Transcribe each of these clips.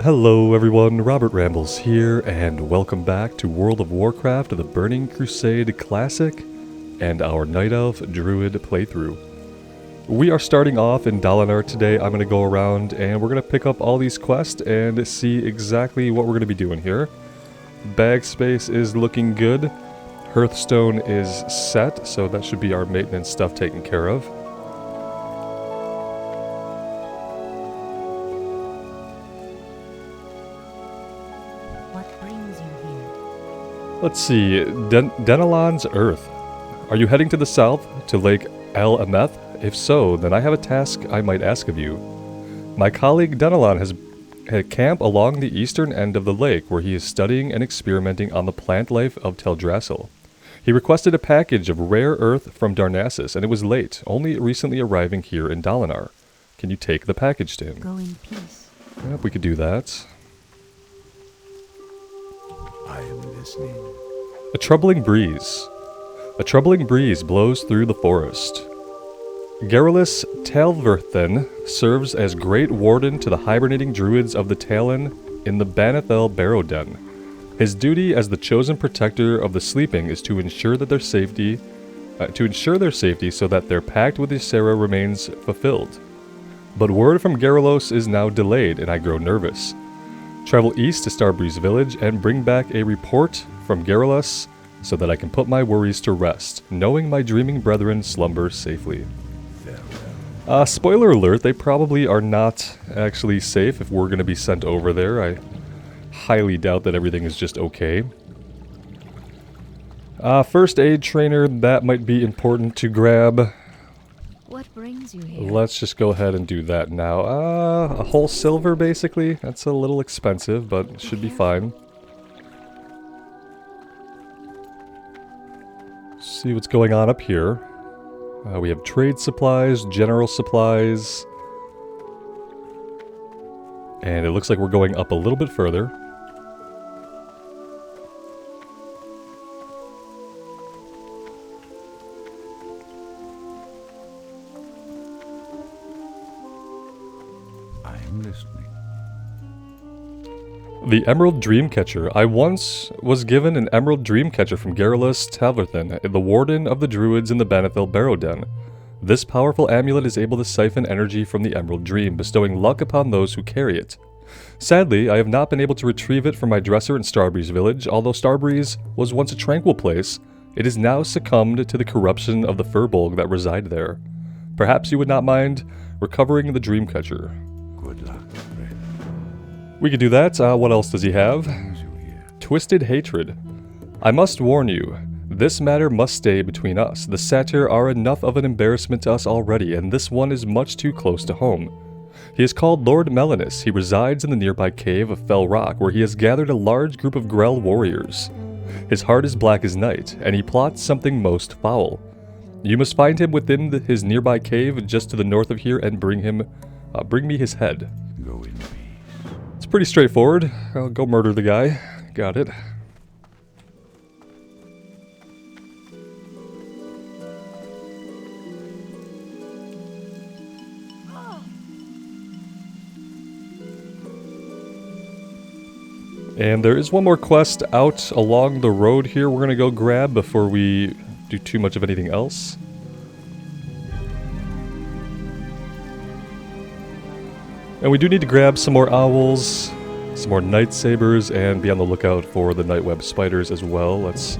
Hello everyone, Robert Rambles here, and welcome back to World of Warcraft, the Burning Crusade Classic, and our Night Elf Druid playthrough. We are starting off in Dalinar today. I'm going to go around and we're going to pick up all these quests and see exactly what we're going to be doing here. Bag space is looking good. Hearthstone is set, so that should be our maintenance stuff taken care of. Let's see, Denalon's Earth. Are you heading to the south, to Lake El Ameth? If so, then I have a task I might ask of you. My colleague Denalon has a camp along the eastern end of the lake where he is studying and experimenting on the plant life of Teldrassil. He requested a package of rare earth from Darnassus, and it was late, only recently arriving here in Dalinar. Can you take the package to him? Go in peace. Yep, we could do that. I am listening. A troubling breeze. A troubling breeze blows through the forest. Garrulus Talverthen serves as Great Warden to the hibernating druids of the Talon in the Banethel Barrow Den. His duty as the chosen protector of the sleeping is to ensure their safety so that their pact with Ysera remains fulfilled. But word from Garrulus is now delayed, and I grow nervous. Travel east to Starbreeze Village and bring back a report from Garrulus so that I can put my worries to rest, knowing my dreaming brethren slumber safely. Spoiler alert, they probably are not actually safe if we're going to be sent over there. I highly doubt that everything is just okay. First aid trainer, that might be important to grab. What brings you here? Let's just go ahead and do that now. A whole silver, basically. That's a little expensive, but it should be fine. See what's going on up here. We have trade supplies, general supplies. And it looks like we're going up a little bit further. The Emerald Dreamcatcher. I once was given an Emerald Dreamcatcher from Garrulus Talverthen, the Warden of the Druids in the Banethel Barrow Den. This powerful amulet is able to siphon energy from the Emerald Dream, bestowing luck upon those who carry it. Sadly, I have not been able to retrieve it from my dresser in Starbreeze Village. Although Starbreeze was once a tranquil place, it has now succumbed to the corruption of the Furbolg that reside there. Perhaps you would not mind recovering the Dreamcatcher. Good luck, friend. We could do that. What else does he have? Twisted Hatred. I must warn you, this matter must stay between us. The Satyr are enough of an embarrassment to us already, and this one is much too close to home. He is called Lord Melanus. He resides in the nearby cave of Fell Rock, where he has gathered a large group of Grell warriors. His heart is black as night, and he plots something most foul. You must find him within his nearby cave just to the north of here and bring me his head. Go in peace. It's pretty straightforward. I'll go murder the guy. Got it. And there is one more quest out along the road here we're going to go grab before we do too much of anything else. And we do need to grab some more owls, some more night sabers, and be on the lookout for the night web spiders as well. Let's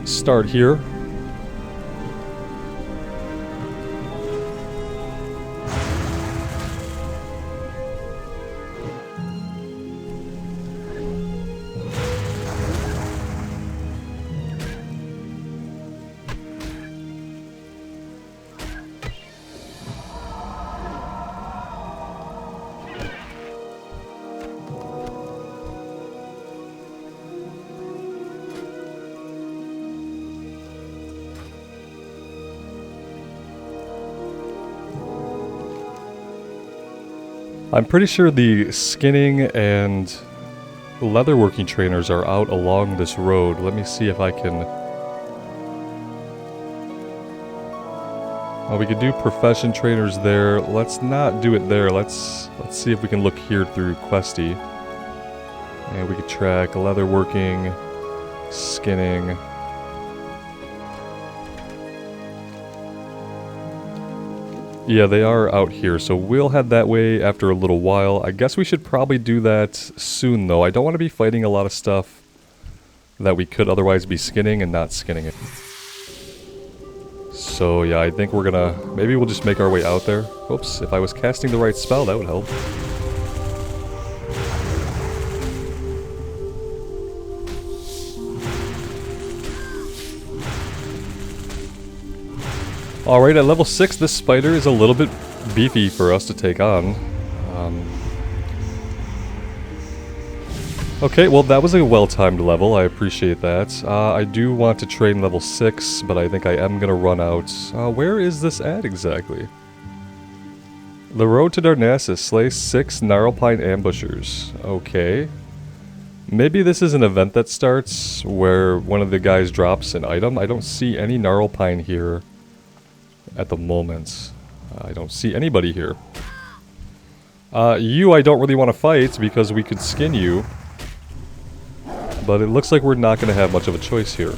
start here. I'm pretty sure the skinning and leatherworking trainers are out along this road. Let me see if I can... we could do profession trainers there. Let's not do it there. Let's see if we can look here through Questie. And we could track leatherworking, skinning. Yeah, they are out here, so we'll head that way after a little while. I guess we should probably do that soon, though. I don't want to be fighting a lot of stuff that we could otherwise be skinning and not skinning it. So yeah, I think we're gonna... maybe we'll just make our way out there. Oops, if I was casting the right spell, that would help. Alright, at level 6, this spider is a little bit beefy for us to take on. Okay, well that was a well-timed level, I appreciate that. I do want to train level 6, but I think I am gonna run out. Where is this at exactly? The road to Darnassus, slay 6 Gnarlpine ambushers. Okay. Maybe this is an event that starts where one of the guys drops an item. I don't see any Gnarlpine here at the moment. I don't see anybody here. You I don't really want to fight because we could skin you. But it looks like we're not going to have much of a choice here.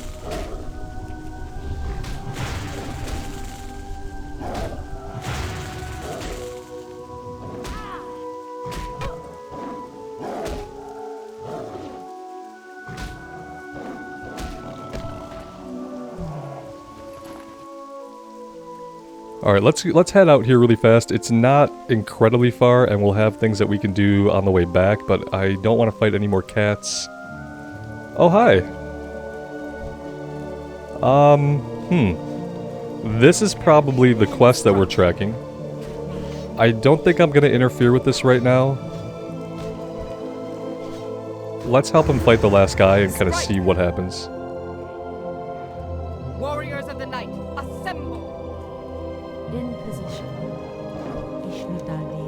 Alright, let's head out here really fast. It's not incredibly far, and we'll have things that we can do on the way back, but I don't want to fight any more cats. Oh, hi! This is probably the quest that we're tracking. I don't think I'm going to interfere with this right now. Let's help him fight the last guy and kind of see what happens. Warriors of the night, assemble! In position.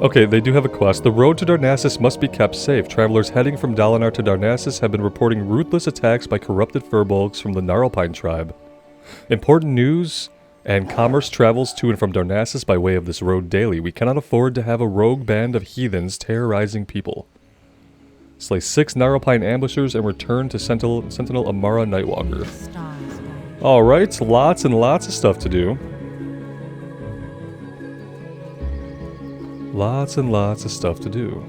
Okay, they do have a quest. The road to Darnassus must be kept safe. Travelers heading from Dalinar to Darnassus have been reporting ruthless attacks by corrupted furbolgs from the Gnarlpine tribe. Important news and commerce travels to and from Darnassus by way of this road daily. We cannot afford to have a rogue band of heathens terrorizing people. Slay 6 Gnarlpine ambushers and return to Sentinel Amara Nightwalker. Alright, lots and lots of stuff to do. Lots and lots of stuff to do.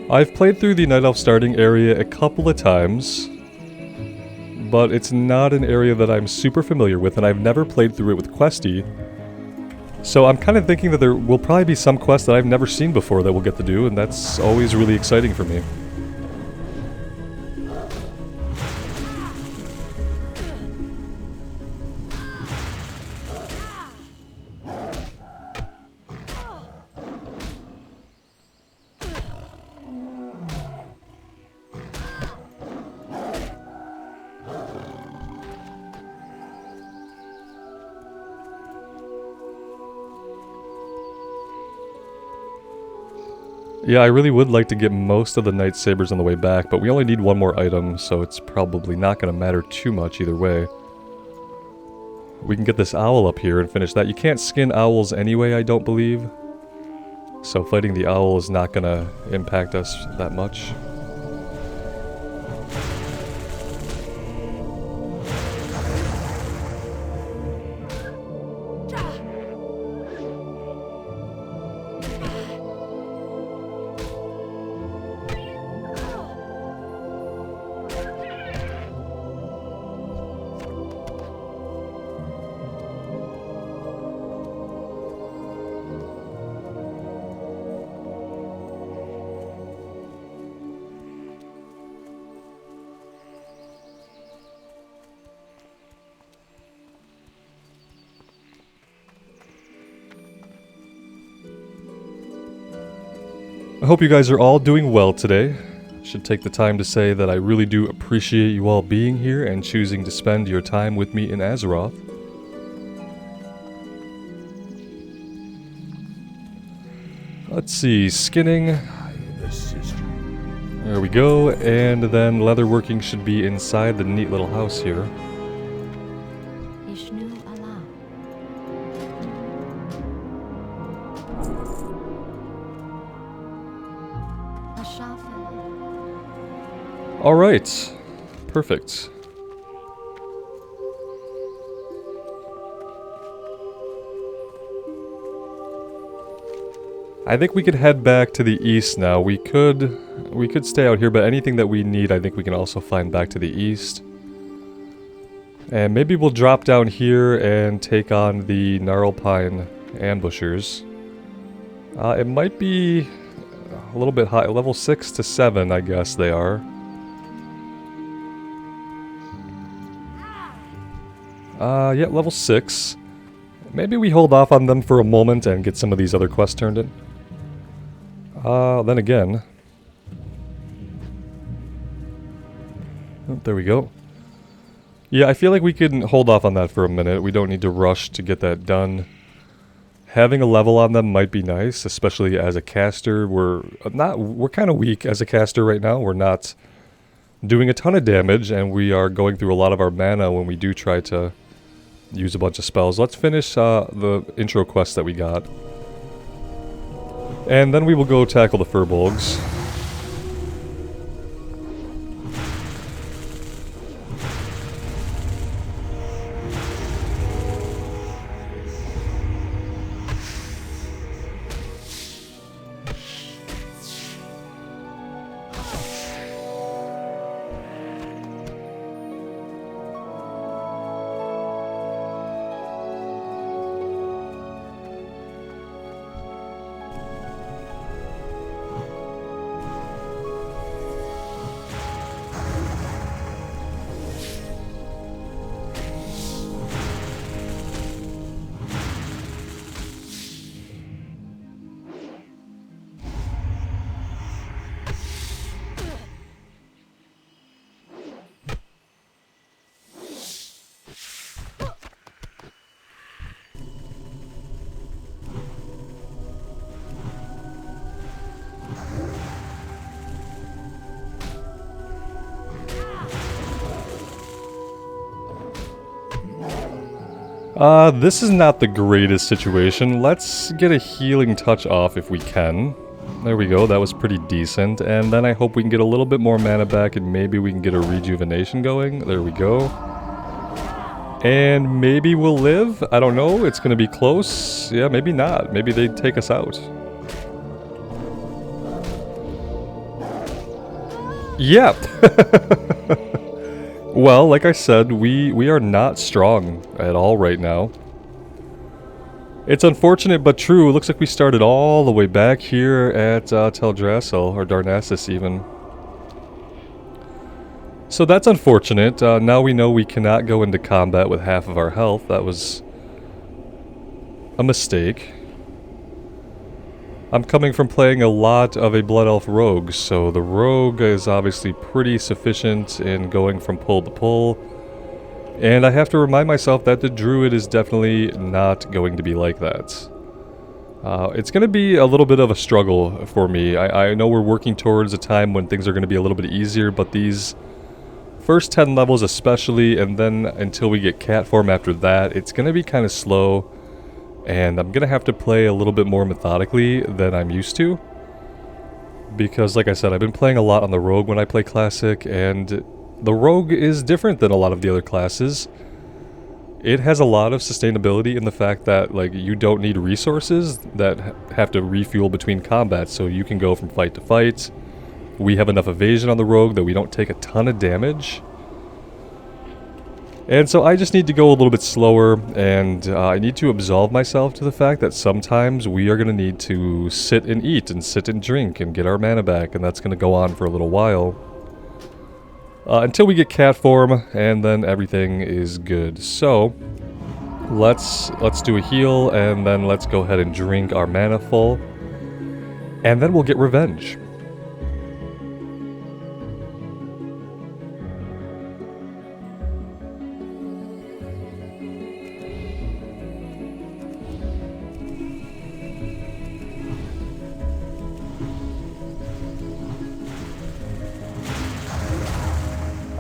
I've played through the Night Elf starting area a couple of times, but it's not an area that I'm super familiar with, and I've never played through it with Questie. So I'm kind of thinking that there will probably be some quests that I've never seen before that we'll get to do, and that's always really exciting for me. Yeah, I really would like to get most of the Night Sabers on the way back, but we only need one more item, so it's probably not going to matter too much either way. We can get this owl up here and finish that. You can't skin owls anyway, I don't believe. So fighting the owl is not going to impact us that much. I hope you guys are all doing well today. I should take the time to say that I really do appreciate you all being here and choosing to spend your time with me in Azeroth. Let's see, skinning. There we go, and then leatherworking should be inside the neat little house here. Alright. Perfect. I think we could head back to the east now. We could stay out here, but anything that we need I think we can also find back to the east. And maybe we'll drop down here and take on the Gnarlpine ambushers. It might be a little bit high, level 6 to 7 I guess they are. Yeah, level 6. Maybe we hold off on them for a moment and get some of these other quests turned in. Then again... Oh, there we go. Yeah, I feel like we can hold off on that for a minute. We don't need to rush to get that done. Having a level on them might be nice, especially as a caster. We're kind of weak as a caster right now. We're not doing a ton of damage, and we are going through a lot of our mana when we do try to use a bunch of spells. Let's finish the intro quest that we got. And then we will go tackle the Furbolgs. This is not the greatest situation. Let's get a healing touch off if we can. There we go, that was pretty decent. And then I hope we can get a little bit more mana back and maybe we can get a rejuvenation going. There we go. And maybe we'll live? I don't know, it's gonna be close. Yeah, maybe not. Maybe they take us out. Yeah. Well, like I said, we are not strong at all right now. It's unfortunate but true. It looks like we started all the way back here at Teldrassil, or Darnassus even. So that's unfortunate. Now we know we cannot go into combat with half of our health. That was a mistake. I'm coming from playing a lot of a Blood Elf Rogue, so the Rogue is obviously pretty sufficient in going from pull to pull. And I have to remind myself that the Druid is definitely not going to be like that. It's going to be a little bit of a struggle for me. I know we're working towards a time when things are going to be a little bit easier, but these first 10 levels especially, and then until we get cat form after that, it's going to be kind of slow. And I'm going to have to play a little bit more methodically than I'm used to. Because, like I said, I've been playing a lot on the Rogue when I play Classic, and the Rogue is different than a lot of the other classes. It has a lot of sustainability in the fact that, like, you don't need resources that have to refuel between combats, so you can go from fight to fight. We have enough evasion on the Rogue that we don't take a ton of damage. And so I just need to go a little bit slower, and I need to absolve myself to the fact that sometimes we are going to need to sit and eat and sit and drink and get our mana back, and that's going to go on for a little while. Until we get cat form, and then everything is good. So, let's do a heal, and then let's go ahead and drink our mana full. And then we'll get revenge.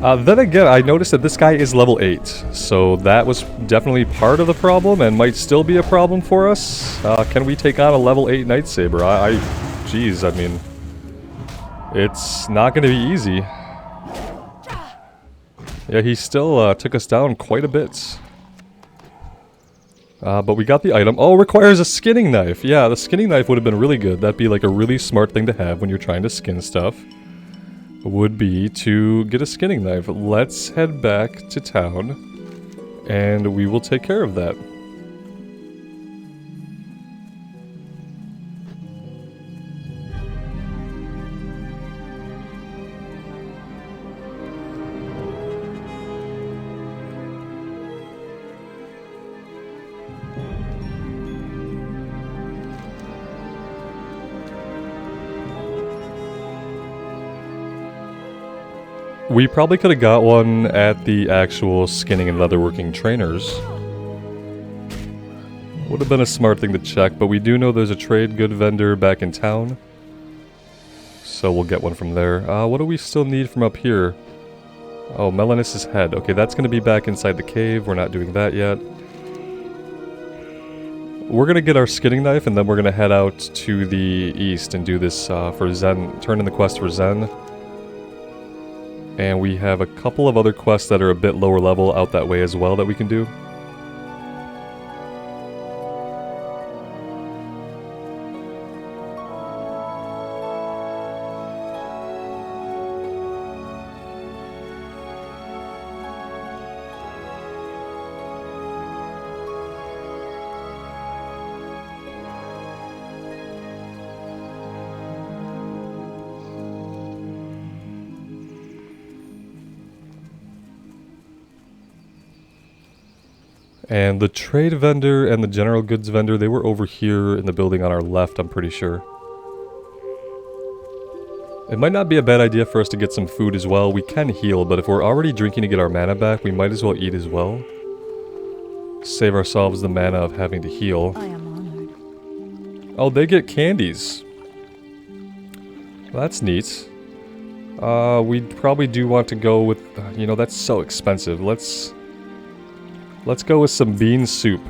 Then again, I noticed that this guy is level 8, so that was definitely part of the problem and might still be a problem for us. Can we take on a level 8 Nightsaber? Jeez, I mean, it's not going to be easy. Yeah, he still took us down quite a bit. But we got the item. Oh, requires a skinning knife. Yeah, the skinning knife would have been really good. That'd be like a really smart thing to have when you're trying to skin stuff. Would be to get a skinning knife. Let's head back to town, and we will take care of that. We probably could have got one at the actual skinning and leatherworking trainers. Would have been a smart thing to check, but we do know there's a trade good vendor back in town. So we'll get one from there. What do we still need from up here? Oh, Melanus' head. Okay, that's going to be back inside the cave. We're not doing that yet. We're going to get our skinning knife, and then we're going to head out to the east and do this for Zen. Turn in the quest for Zen. And we have a couple of other quests that are a bit lower level out that way as well that we can do. And the trade vendor and the general goods vendor, they were over here in the building on our left, I'm pretty sure. It might not be a bad idea for us to get some food as well. We can heal, but if we're already drinking to get our mana back, we might as well eat as well. Save ourselves the mana of having to heal. I am honored. Oh, they get candies. That's neat. We probably do want to go with... you know, that's so expensive. Let's go with some bean soup.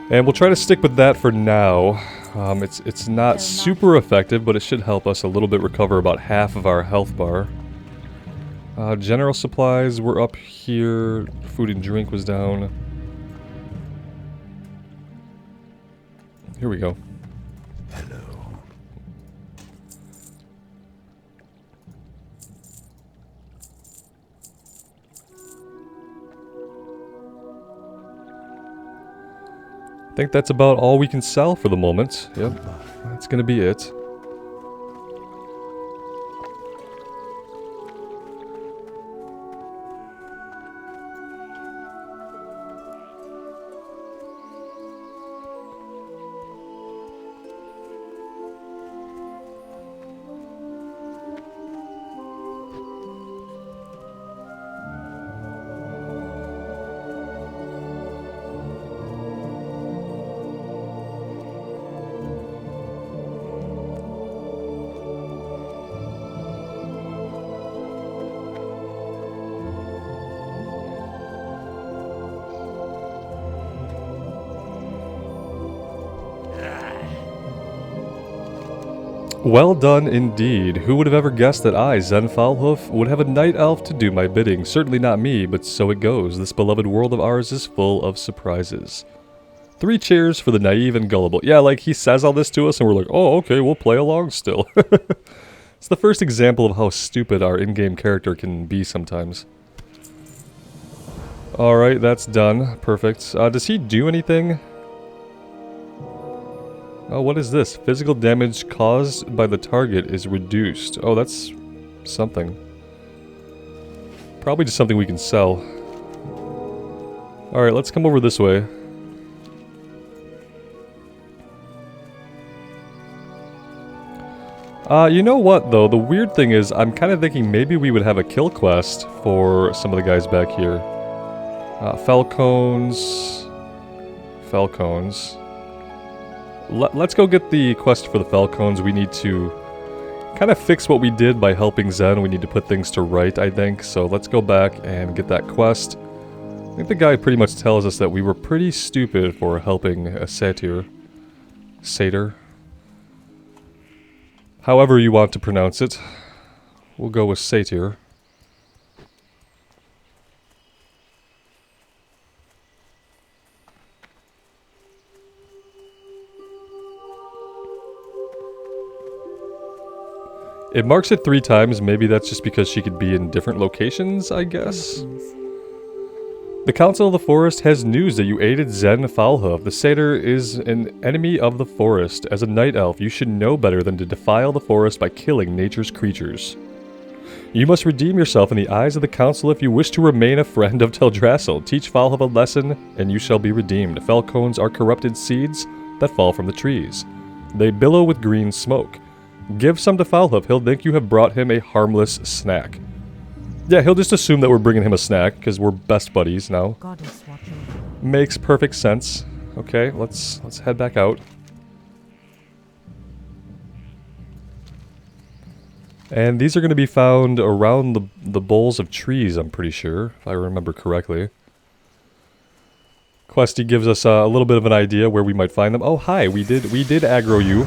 And we'll try to stick with that for now. It's not super effective, but it should help us a little bit recover about half of our health bar. General supplies were up here. Food and drink was down. Here we go. Hello. I think that's about all we can sell for the moment. Yep, that's gonna be it. Well done indeed. Who would have ever guessed that I, Zen Foulhoof, would have a night elf to do my bidding? Certainly not me, but so it goes. This beloved world of ours is full of surprises. 3 cheers for the naive and gullible. Yeah, like he says all this to us and we're like, oh, okay, we'll play along still. It's the first example of how stupid our in-game character can be sometimes. Alright, that's done. Perfect. Does he do anything? Oh, what is this? Physical damage caused by the target is reduced. Oh, that's something. Probably just something we can sell. Alright, let's come over this way. You know what, though? The weird thing is, I'm kind of thinking maybe we would have a kill quest for some of the guys back here. Falcons. Falcons. Let's go get the quest for the Falcons. We need to kind of fix what we did by helping Zen. We need to put things to right, I think. So let's go back and get that quest. I think the guy pretty much tells us that we were pretty stupid for helping a satyr. Satyr. However you want to pronounce it. We'll go with Satyr. It marks it 3 times. Maybe that's just because she could be in different locations, I guess. The Council of the Forest has news that you aided Zen Foulhoof. The satyr is an enemy of the forest. As a night elf, you should know better than to defile the forest by killing nature's creatures. You must redeem yourself in the eyes of the council if you wish to remain a friend of Teldrassil. Teach Foulhoof a lesson, and you shall be redeemed. Falcones are corrupted seeds that fall from the trees. They billow with green smoke. Give some to Foulhoof. He'll think you have brought him a harmless snack. Yeah, he'll just assume that we're bringing him a snack, because we're best buddies now. Makes perfect sense. Okay, let's head back out. And these are going to be found around the boles of trees, I'm pretty sure, if I remember correctly. Questie gives us a little bit of an idea where we might find them. Oh, hi, we did aggro you.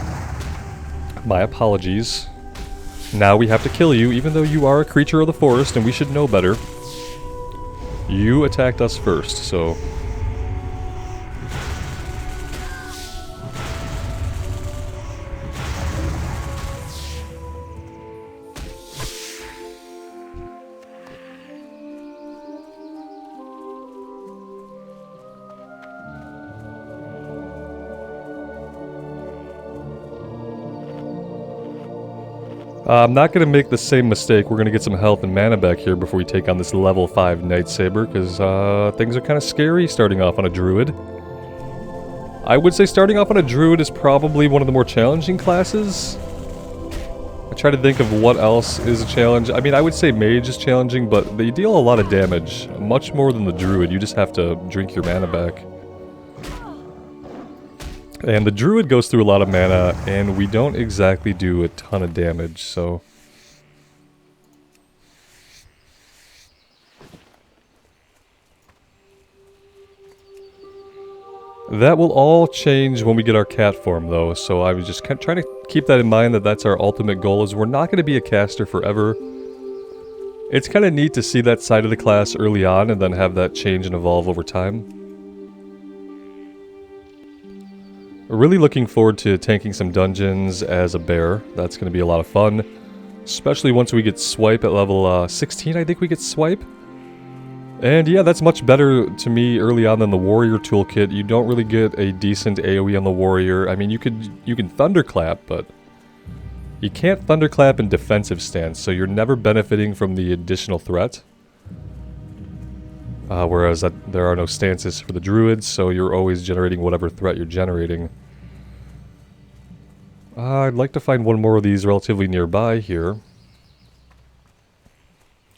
My apologies. Now we have to kill you, even though you are a creature of the forest and we should know better. You attacked us first, so... I'm not going to make the same mistake. We're going to get some health and mana back here before we take on this level 5 Night Saber, because things are kind of scary starting off on a Druid. I would say starting off on a Druid is probably one of the more challenging classes. I try to think of what else is a challenge. I mean, I would say Mage is challenging, but they deal a lot of damage. Much more than the Druid. You just have to drink your mana back. And the Druid goes through a lot of mana, and we don't exactly do a ton of damage, so... That will all change when we get our cat form, though, so I was just kind of trying to keep that in mind, that that's our ultimate goal, is we're not going to be a caster forever. It's kind of neat to see that side of the class early on, and then have that change and evolve over time. Really looking forward to tanking some dungeons as a bear. That's going to be a lot of fun. Especially once we get Swipe at level 16, I think we get Swipe. And yeah, that's much better to me early on than the Warrior toolkit. You don't really get a decent AoE on the Warrior. I mean, you can Thunderclap, but you can't Thunderclap in defensive stance, so you're never benefiting from the additional threat. Whereas there are no stances for the Druids, so you're always generating whatever threat you're generating. I'd like to find one more of these relatively nearby here.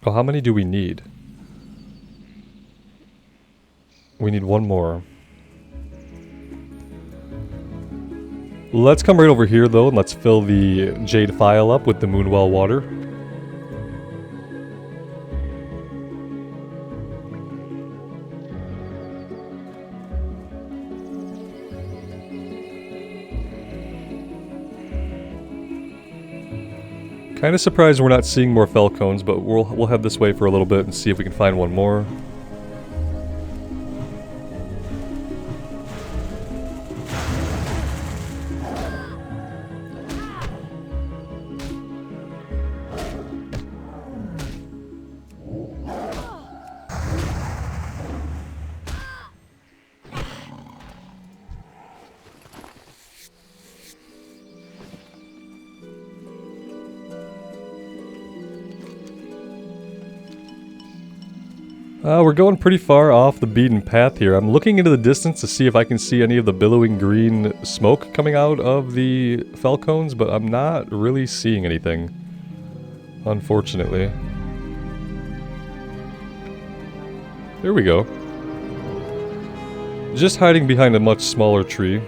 Oh, how many do we need? We need one more. Let's come right over here, though, and let's fill the Jade Phial up with the Moonwell water. Kind of surprised we're not seeing more Falcones, but we'll head this way for a little bit and see if we can find one more. We're going pretty far off the beaten path here. I'm looking into the distance to see if I can see any of the billowing green smoke coming out of the Falcones, but I'm not really seeing anything, unfortunately. There we go. Just hiding behind a much smaller tree.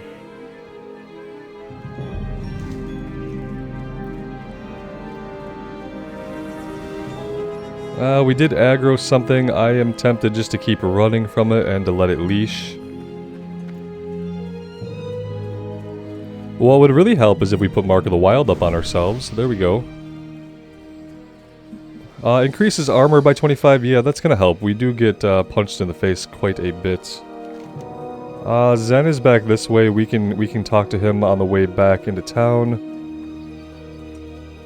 We did aggro something. I am tempted just to keep running from it and to let it leash. What would really help is if we put Mark of the Wild up on ourselves. There we go. Increases armor by 25. Yeah, that's gonna help. We do get punched in the face quite a bit. Zen is back this way. We can talk to him on the way back into town.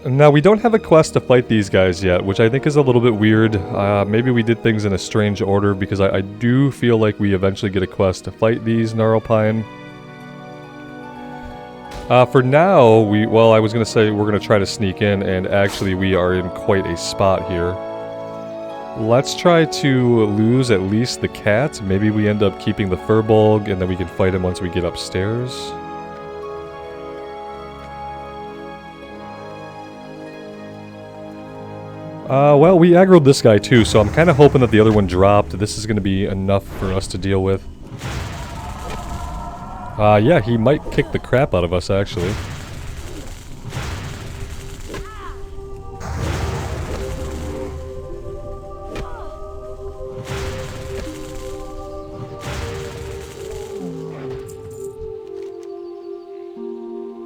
Now, we don't have a quest to fight these guys yet, which I think is a little bit weird. Maybe we did things in a strange order, because I do feel like we eventually get a quest to fight these Gnarlpine. For now, well, I was going to say we're going to try to sneak in, and actually we are in quite a spot here. Let's try to lose at least the cat. Maybe we end up keeping the Furbolg, and then we can fight him once we get upstairs. Well, we aggroed this guy too, so I'm kind of hoping that the other one dropped. This is going to be enough for us to deal with. Yeah, he might kick the crap out of us, actually.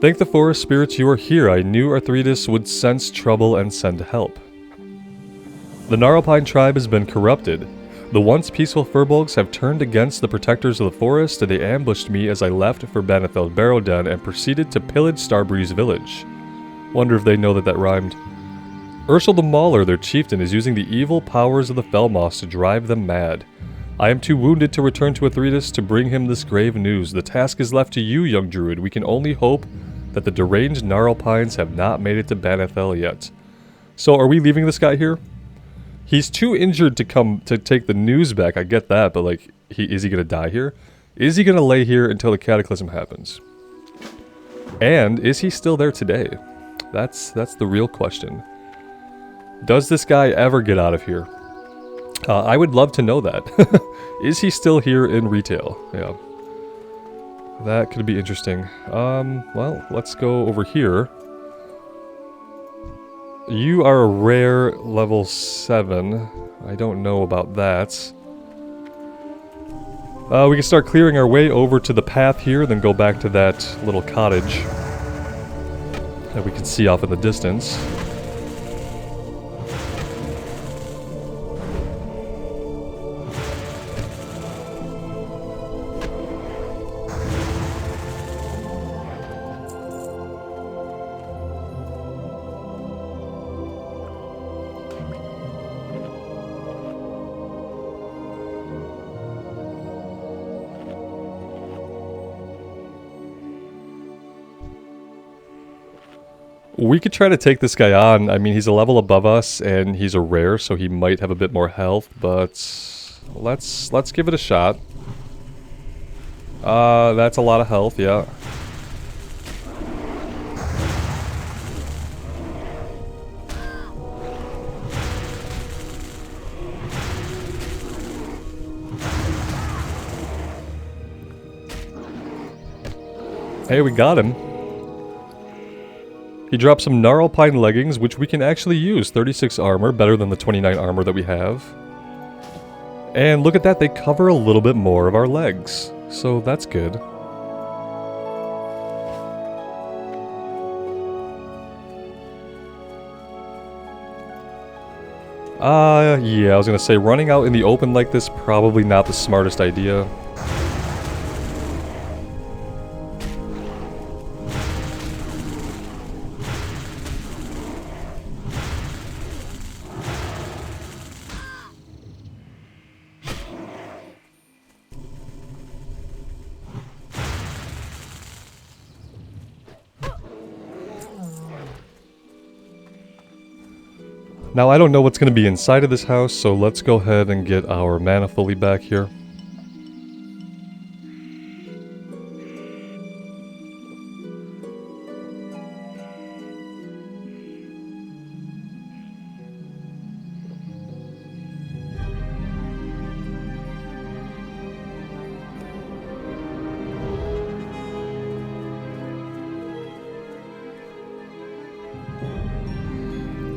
Thank the forest spirits you are here. I knew Arthritis would sense trouble and send help. The Gnarlpine tribe has been corrupted. The once peaceful Furbolgs have turned against the protectors of the forest, and they ambushed me as I left for Banethel Barrowden and proceeded to pillage Starbreeze village. Wonder if they know that that rhymed. Urshel the Mauler, their chieftain, is using the evil powers of the Felmoss to drive them mad. I am too wounded to return to Arthritis to bring him this grave news. The task is left to you, young druid. We can only hope that the deranged Gnarlpines have not made it to Banethel yet. So are we leaving this guy here? He's too injured to come to take the news back, I get that, but like, is he gonna die here? Is he gonna lay here until the cataclysm happens? And is he still there today? That's the real question. Does this guy ever get out of here? I would love to know that. Is he still here in retail? Yeah. That could be interesting. Well, let's go over here. You are a rare level 7. I don't know about that. We can start clearing our way over to the path here, then go back to that little cottage that we can see off in the distance. We could try to take this guy on. I mean, he's a level above us, and he's a rare, so he might have a bit more health, but let's give it a shot. That's a lot of health, yeah. Hey, we got him. He dropped some Gnarlpine leggings, which we can actually use. 36 armor, better than the 29 armor that we have. And look at that, they cover a little bit more of our legs. So that's good. Yeah, I was gonna say, running out in the open like this, probably not the smartest idea. Now, I don't know what's going to be inside of this house, so let's go ahead and get our mana fully back here.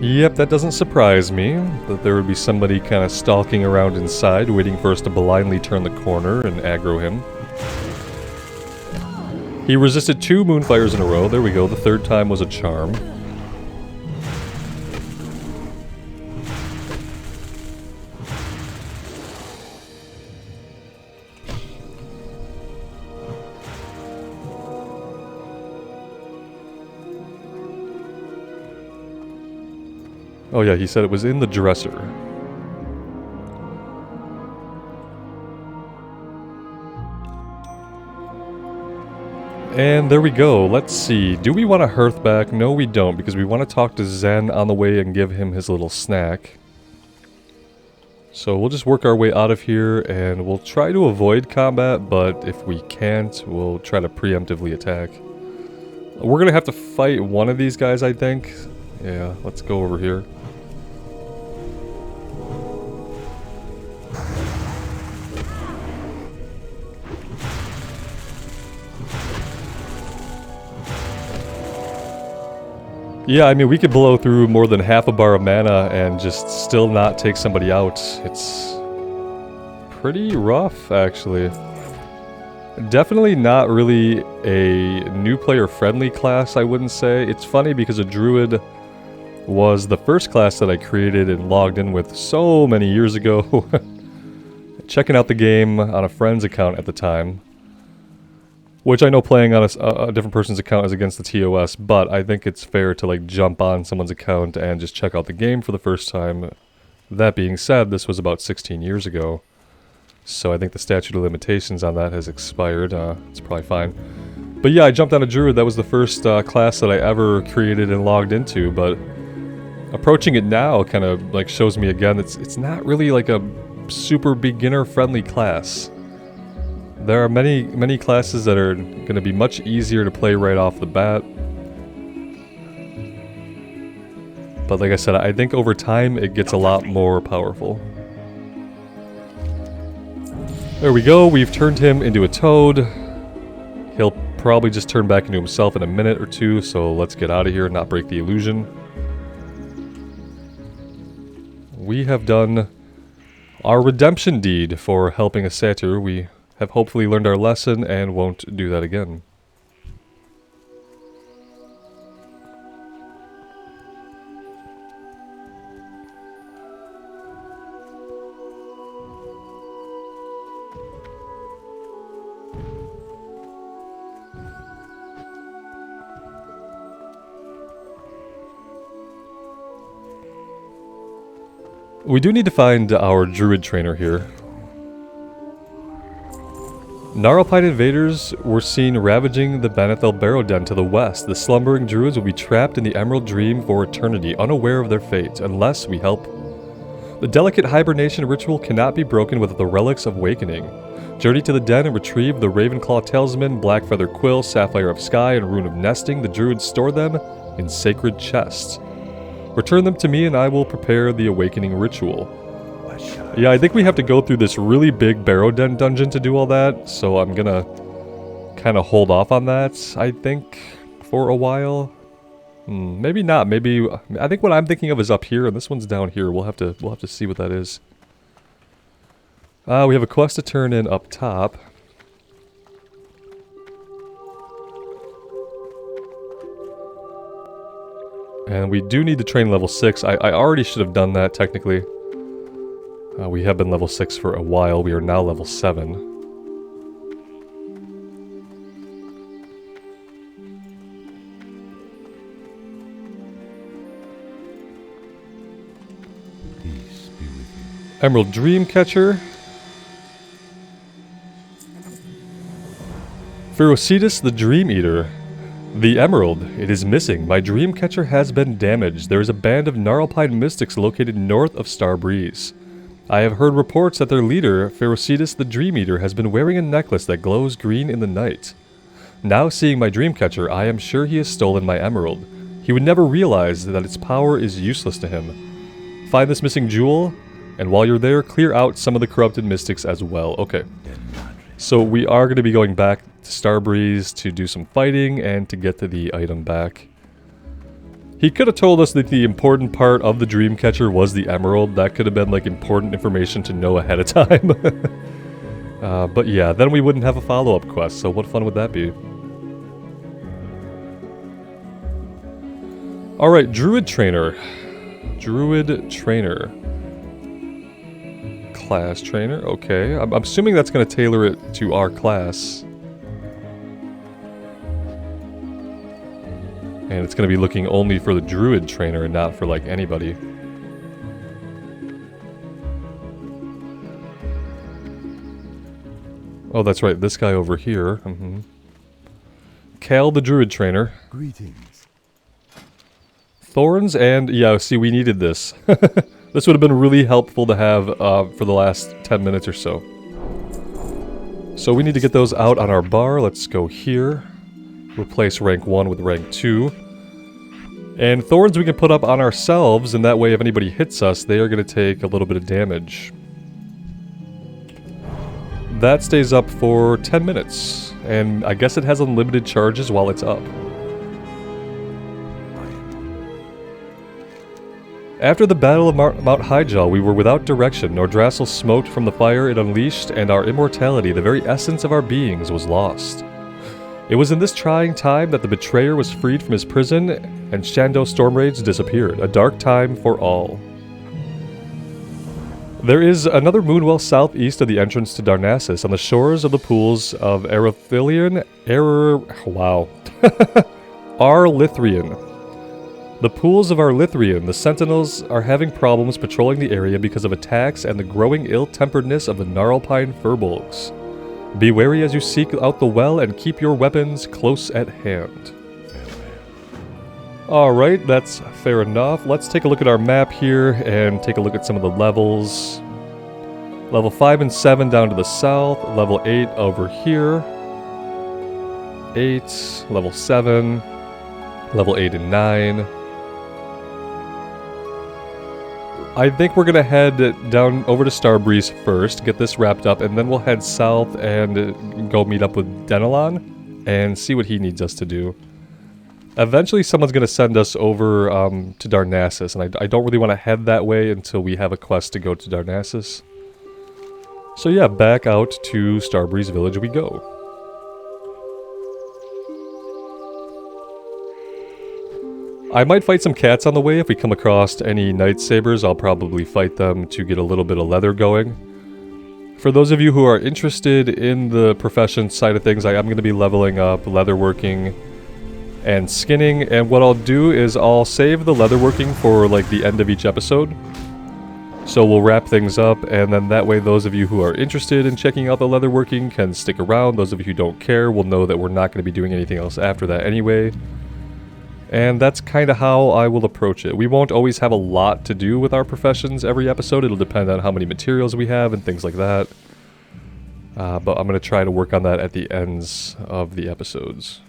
Yep, that doesn't surprise me, that there would be somebody kind of stalking around inside, waiting for us to blindly turn the corner and aggro him. He resisted 2 Moonfires in a row. There we go, the third time was a charm. Oh yeah, he said it was in the dresser. And there we go. Let's see. Do we want a hearth back? No, we don't, because we want to talk to Zen on the way and give him his little snack. So we'll just work our way out of here, and we'll try to avoid combat, but if we can't, we'll try to preemptively attack. We're going to have to fight one of these guys, I think. Yeah, let's go over here. Yeah, I mean, we could blow through more than half a bar of mana and just still not take somebody out. It's pretty rough, actually. Definitely not really a new player friendly class, I wouldn't say. It's funny because a druid was the first class that I created and logged in with so many years ago. Checking out the game on a friend's account at the time. Which I know playing on a different person's account is against the TOS, but I think it's fair to like jump on someone's account and just check out the game for the first time. That being said, this was about 16 years ago. So I think the statute of limitations on that has expired. It's probably fine. But yeah, I jumped on a druid. That was the first class that I ever created and logged into, but approaching it now kind of like shows me again it's not really like a super beginner friendly class. There are many classes that are going to be much easier to play right off the bat. But like I said, I think over time it gets a lot more powerful. There we go, we've turned him into a toad. He'll probably just turn back into himself in a minute or two, so let's get out of here and not break the illusion. We have done our redemption deed for helping a satyr. We have hopefully learned our lesson and won't do that again. We do need to find our Druid Trainer here. Gnarlpine invaders were seen ravaging the Banethel Barrow Den to the west. The slumbering druids will be trapped in the Emerald Dream for eternity, unaware of their fate, unless we help. The delicate hibernation ritual cannot be broken without the Relics of Awakening. Journey to the den and retrieve the Ravenclaw Talisman, Blackfeather Quill, Sapphire of Sky, and Rune of Nesting. The druids store them in sacred chests. Return them to me and I will prepare the Awakening ritual. Yeah, I think we have to go through this really big Barrow Den dungeon to do all that, so I'm gonna kind of hold off on that, I think, for a while. Maybe not, maybe... I think what I'm thinking of is up here, and this one's down here. We'll have to see what that is. We have a quest to turn in up top. And we do need to train level 6. I already should have done that, technically. We have been level 6 for a while. We are now level 7. Peace be with you. Emerald Dreamcatcher. Ferocitus the Dream Eater. The Emerald. It is missing. My Dreamcatcher has been damaged. There is a band of Gnarlpine mystics located north of Starbreeze. I have heard reports that their leader, Ferocitus the Dream Eater, has been wearing a necklace that glows green in the night. Now seeing my Dreamcatcher, I am sure he has stolen my emerald. He would never realize that its power is useless to him. Find this missing jewel, and while you're there, clear out some of the corrupted mystics as well. Okay. So we are going to be going back to Starbreeze to do some fighting and to get to the item back. He could have told us that the important part of the Dreamcatcher was the emerald. That could have been like important information to know ahead of time. But yeah, then we wouldn't have a follow-up quest, so what fun would that be? Alright, Druid Trainer. Druid Trainer. Class Trainer, okay. I'm assuming that's going to tailor it to our class. And it's going to be looking only for the Druid Trainer and not for, like, anybody. Oh, that's right, this guy over here. Cal the Druid Trainer. Greetings. Thorns and... yeah, see, we needed this. This would have been really helpful to have for the last 10 minutes or so. So we need to get those out on our bar. Let's go here. Replace rank 1 with rank 2. And thorns we can put up on ourselves, and that way if anybody hits us, they are going to take a little bit of damage. That stays up for 10 minutes. And I guess it has unlimited charges while it's up. After the Battle of Mount Highjaw, we were without direction. Darnassus smoked from the fire it unleashed, and our immortality, the very essence of our beings, was lost. It was in this trying time that the betrayer was freed from his prison, and Shando's storm raids disappeared. A dark time for all. There is another moonwell southeast of the entrance to Darnassus, on the shores of the pools of Arlithrian. Arlithrian. The pools of Arlithrian, the sentinels are having problems patrolling the area because of attacks and the growing ill-temperedness of the Gnarlpine furbolgs. Be wary as you seek out the well and keep your weapons close at hand. Alright, that's fair enough. Let's take a look at our map here and take a look at some of the levels. Level 5 and 7 down to the south, level 8 over here. 8, level 7, level 8 and 9. I think we're going to head down over to Starbreeze first, get this wrapped up, and then we'll head south and go meet up with Denelon and see what he needs us to do. Eventually someone's going to send us over to Darnassus, and I don't really want to head that way until we have a quest to go to Darnassus. So yeah, back out to Starbreeze Village we go. I might fight some cats on the way. If we come across any Night Sabers, I'll probably fight them to get a little bit of leather going. For those of you who are interested in the profession side of things, I am going to be leveling up leatherworking and skinning, and what I'll do is I'll save the leatherworking for like the end of each episode. So we'll wrap things up, and then that way those of you who are interested in checking out the leatherworking can stick around. Those of you who don't care will know that we're not going to be doing anything else after that anyway. And that's kind of how I will approach it. We won't always have a lot to do with our professions every episode. It'll depend on how many materials we have and things like that. But I'm going to try to work on that at the ends of the episodes.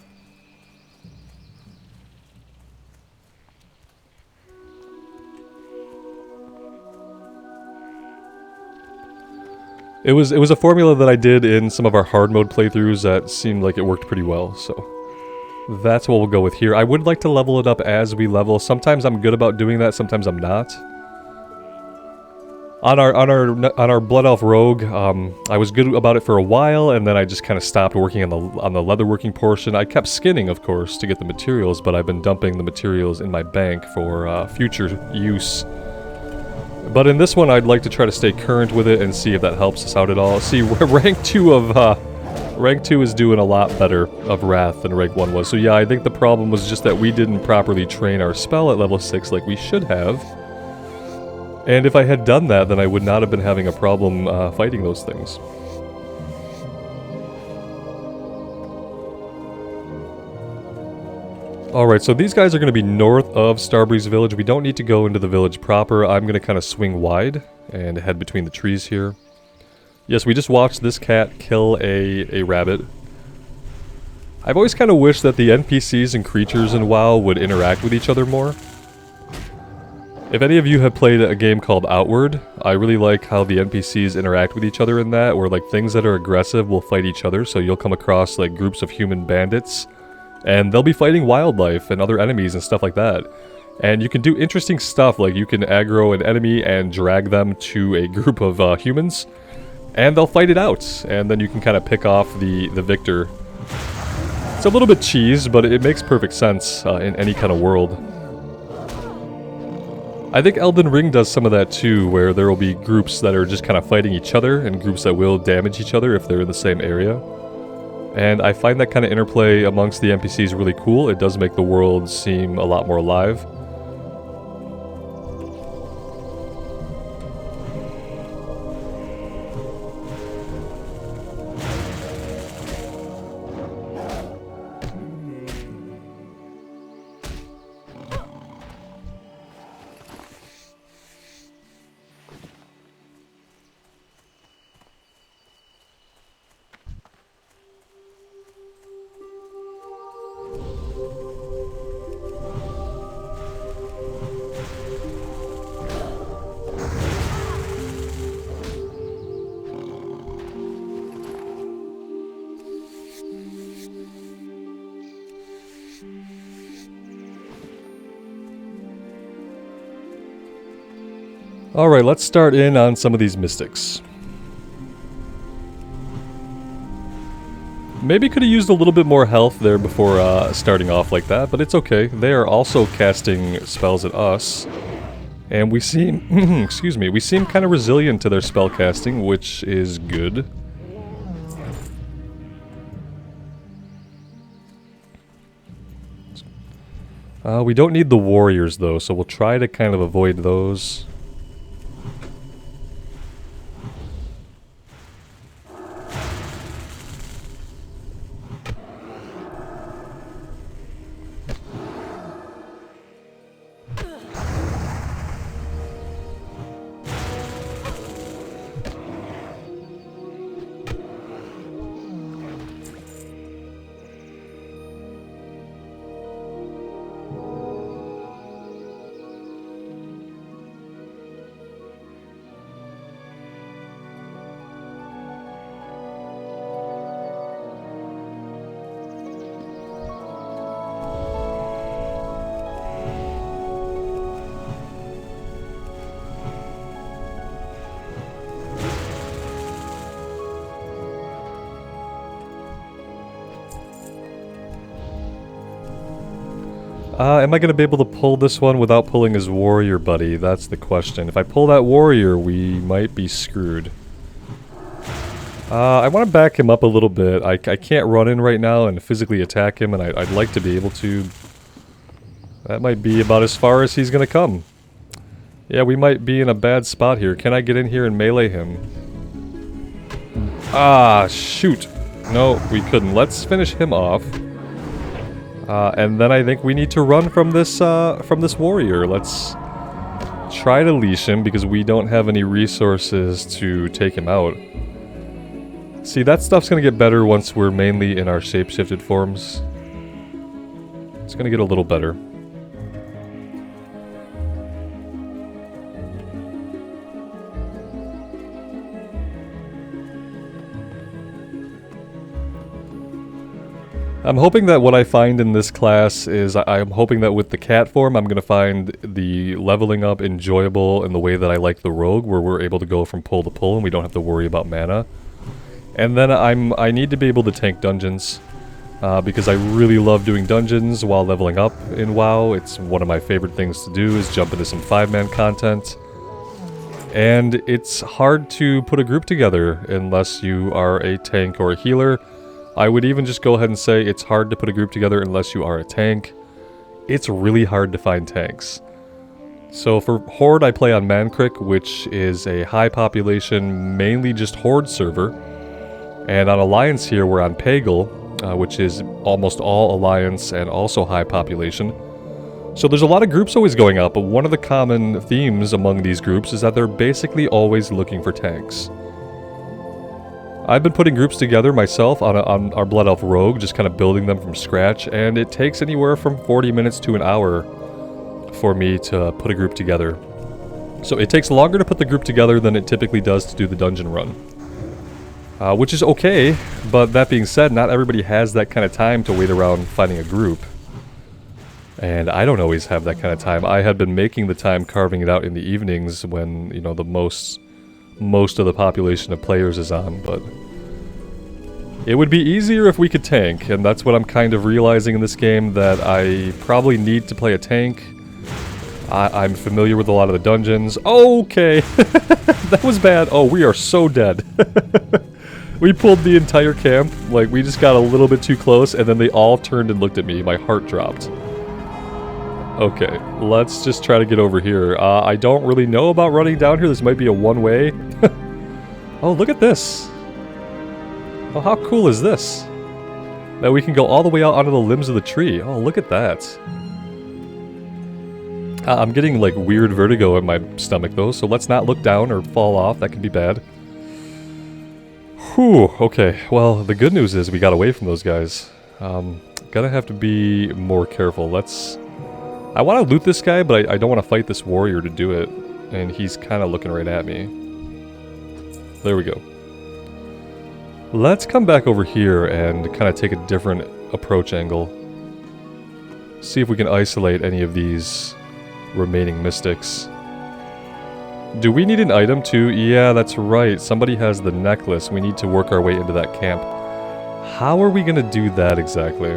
It was a formula that I did in some of our hard mode playthroughs that seemed like it worked pretty well, so that's what we'll go with here. I would like to level it up as we level. Sometimes I'm good about doing that, sometimes I'm not. On our Blood Elf Rogue, I was good about it for a while, and then I just kind of stopped working on the leatherworking portion. I kept skinning, of course, to get the materials, but I've been dumping the materials in my bank for future use. But in this one, I'd like to try to stay current with it and see if that helps us out at all. See, rank 2 is doing a lot better of Wrath than rank 1 was. So yeah, I think the problem was just that we didn't properly train our spell at level 6 like we should have. And if I had done that, then I would not have been having a problem fighting those things. Alright, so these guys are going to be north of Starbreeze Village. We don't need to go into the village proper. I'm going to kind of swing wide and head between the trees here. Yes, we just watched this cat kill a rabbit. I've always kind of wished that the NPCs and creatures in WoW would interact with each other more. If any of you have played a game called Outward, I really like how the NPCs interact with each other in that, where like things that are aggressive will fight each other, so you'll come across like groups of human bandits, and they'll be fighting wildlife and other enemies and stuff like that. And you can do interesting stuff, like you can aggro an enemy and drag them to a group of humans, and they'll fight it out, and then you can kind of pick off the victor. It's a little bit cheese, but it makes perfect sense in any kind of world. I think Elden Ring does some of that too, where there will be groups that are just kind of fighting each other, and groups that will damage each other if they're in the same area. And I find that kind of interplay amongst the NPCs really cool. It does make the world seem a lot more alive. Alright, let's start in on some of these mystics. Maybe could have used a little bit more health there before starting off like that, but it's okay. They are also casting spells at us. And we seem, excuse me, we seem kind of resilient to their spell casting, which is good. We don't need the warriors though, so we'll try to kind of avoid those. Am I going to be able to pull this one without pulling his warrior buddy? That's the question. If I pull that warrior, we might be screwed. I want to back him up a little bit. I can't run in right now and physically attack him, and I'd like to be able to. That might be about as far as he's going to come. Yeah, we might be in a bad spot here. Can I get in here and melee him? Ah, shoot. No, we couldn't. Let's finish him off. And then I think we need to run from this warrior. Let's try to leash him because we don't have any resources to take him out. See, that stuff's gonna get better once we're mainly in our shapeshifted forms. It's gonna get a little better. I'm hoping that what I find in this class is, I'm hoping that with the cat form, I'm going to find the leveling up enjoyable in the way that I like the rogue, where we're able to go from pull to pull and we don't have to worry about mana. And then I need to be able to tank dungeons, because I really love doing dungeons while leveling up in WoW. It's one of my favorite things to do, is jump into some 5-man content. And it's hard to put a group together unless you are a tank or a healer. I would even just go ahead and say it's hard to put a group together unless you are a tank. It's really hard to find tanks. So for Horde I play on Mankrik, which is a high population, mainly just Horde server. And on Alliance here we're on Pagel, which is almost all Alliance and also high population. So there's a lot of groups always going out, but one of the common themes among these groups is that they're basically always looking for tanks. I've been putting groups together myself on our Blood Elf Rogue, just kind of building them from scratch, and it takes anywhere from 40 minutes to an hour for me to put a group together. So it takes longer to put the group together than it typically does to do the dungeon run. Which is okay, but that being said, not everybody has that kind of time to wait around finding a group. And I don't always have that kind of time. I had been making the time carving it out in the evenings when, you know, the most of the population of players is on, but it would be easier if we could tank, and that's what I'm kind of realizing in this game, that I probably need to play a tank. I'm familiar with a lot of the dungeons. Okay, that was bad. Oh, we are so dead. We pulled the entire camp, like we just got a little bit too close, and then they all turned and looked at me. My heart dropped. Okay, let's just try to get over here. I don't really know about running down here. This might be a one-way. Oh, look at this. Oh, how cool is this? That we can go all the way out onto the limbs of the tree. Oh, look at that. I'm getting, like, weird vertigo in my stomach, though, so let's not look down or fall off. That could be bad. Whew, okay. Well, the good news is we got away from those guys. Gonna have to be more careful. I want to loot this guy, but I don't want to fight this warrior to do it. And he's kind of looking right at me. There we go. Let's come back over here and kind of take a different approach angle. See if we can isolate any of these remaining mystics. Do we need an item too? Yeah, that's right. Somebody has the necklace. We need to work our way into that camp. How are we going to do that exactly?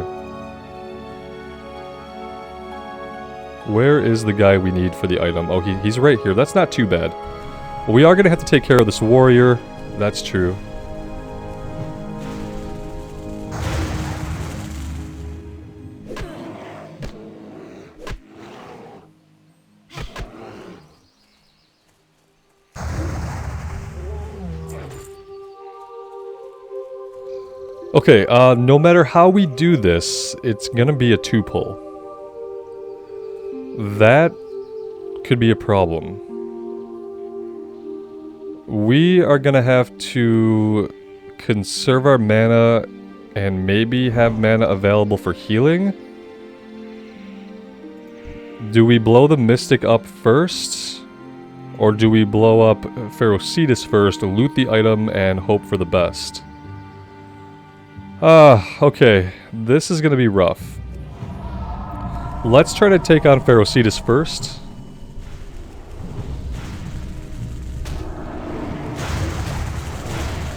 Where is the guy we need for the item? Oh, he's right here. That's not too bad. Well, we are going to have to take care of this warrior. That's true. Okay, no matter how we do this, it's gonna be a 2-pull. That could be a problem. We are gonna have to conserve our mana and maybe have mana available for healing. Do we blow the Mystic up first? Or do we blow up Ferocitus first, loot the item, and hope for the best? Okay. This is gonna be rough. Let's try to take on Ferocitus first.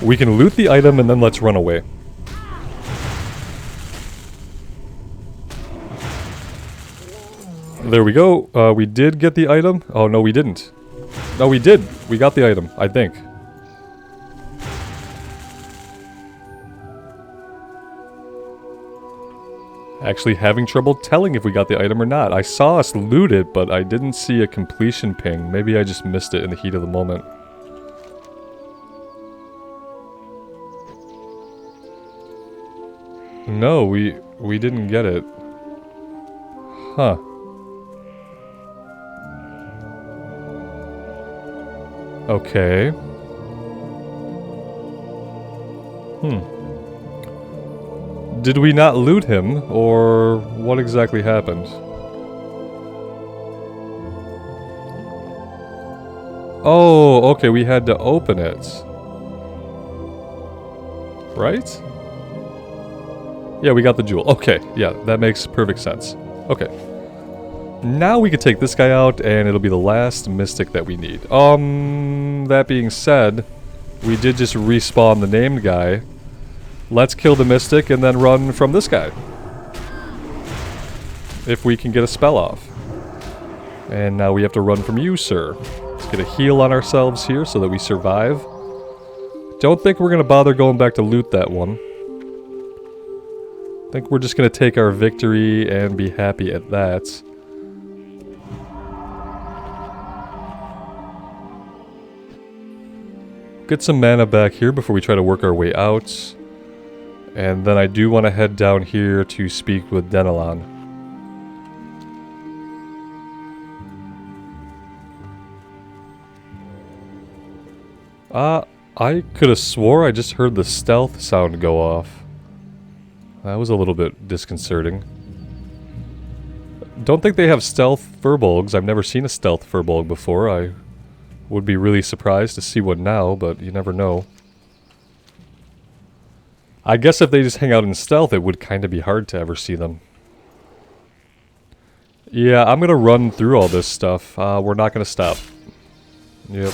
We can loot the item and then let's run away. There we go. We did get the item. Oh, no, we didn't. No, we did. We got the item, I think. Actually having trouble telling if we got the item or not. I saw us loot it, but I didn't see a completion ping. Maybe I just missed it in the heat of the moment. No, we didn't get it. Huh. Okay. Did we not loot him, or what exactly happened? Oh, okay, we had to open it. Right? Yeah, we got the jewel. Okay, yeah, that makes perfect sense. Okay. Now we can take this guy out, and it'll be the last mystic that we need. That being said, we did just respawn the named guy. Let's kill the mystic and then run from this guy. If we can get a spell off. And now we have to run from you, sir. Let's get a heal on ourselves here so that we survive. Don't think we're going to bother going back to loot that one. I think we're just going to take our victory and be happy at that. Get some mana back here before we try to work our way out. And then I do want to head down here to speak with Denelon. I could have swore I just heard the stealth sound go off. That was a little bit disconcerting. Don't think they have stealth furbolgs. I've never seen a stealth furbolg before. I would be really surprised to see one now, but you never know. I guess if they just hang out in stealth, it would kind of be hard to ever see them. Yeah, I'm gonna run through all this stuff. We're not gonna stop. Yep.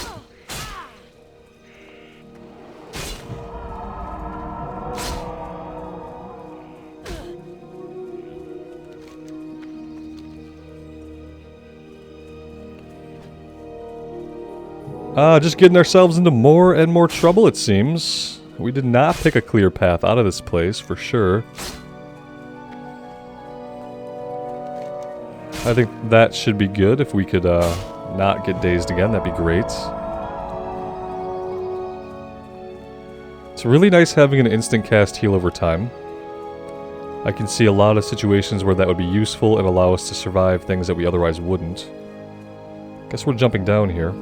Just getting ourselves into more and more trouble, it seems. We did not pick a clear path out of this place, for sure. I think that should be good. If we could not get dazed again, that'd be great. It's really nice having an instant cast heal over time. I can see a lot of situations where that would be useful and allow us to survive things that we otherwise wouldn't. Guess we're jumping down here.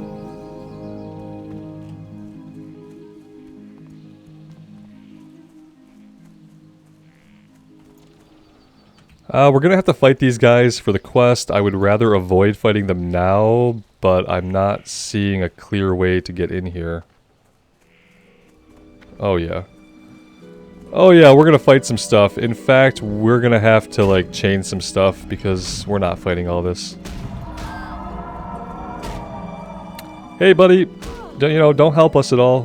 We're gonna have to fight these guys for the quest. I would rather avoid fighting them now, but I'm not seeing a clear way to get in here. Oh yeah. Oh yeah, we're gonna fight some stuff. In fact, we're gonna have to like chain some stuff because we're not fighting all this. Hey buddy, don't help us at all.